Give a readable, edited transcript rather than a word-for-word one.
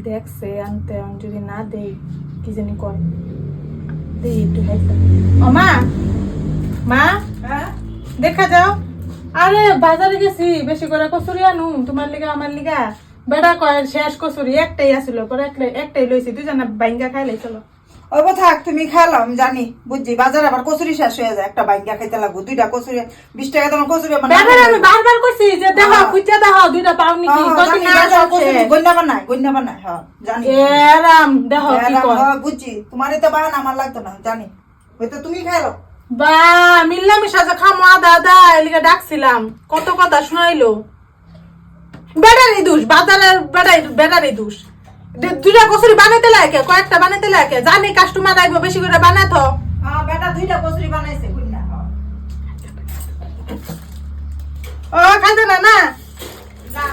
দেখছে আনতে আমি যদি না দেই কি জানি কয় দেই একটু হেঁটে ও মা মা হ্যাঁ দেখা যাও আরে বাজারে গেছি বেশি করে কচুরি আনু তোমার লিগা আমার লিগা বেড়া কয় শেষ কচুরি একটাই আসিল পরে একটাই লইছি দুজনে বাইঙ্গা খাইলে চলো ওই থাক তুমি খেলো আমি জানি বুঝছি বাজার আবার কচুরি শেষ হয়ে যায় একটা বাইঙ্গা খাইতে লাগবো 2টা কচুরি 20 টাকা তোমার কচুরি আমার দেখো আমি বারবার কইছি যে দেখো খুঁজে দেখো দুইটা পাওনি কি কত না গন্ডা বানায় হ্যাঁ জানি এরাম দেখো কি কয় বুঝছি তোমারই তো বাহানা আমার লাগতো না জানি হয়তো তুমি খেলো বা মিল্লামিশা যে খামো দাদা এলিকে ডাকছিলাম কত কথা শোনাইলো বেটারই দোষ বাজারের বেটারই দোষ দুইটা কচুরি বানাইতে লাগে কয়েকটা বানাইতে লাগে জানি কাস্টমার আইবো বেশি করে বানাতো হ্যাঁ বেটা 2টা কচুরি বানাইছে গুন্না ও খাইতে না না না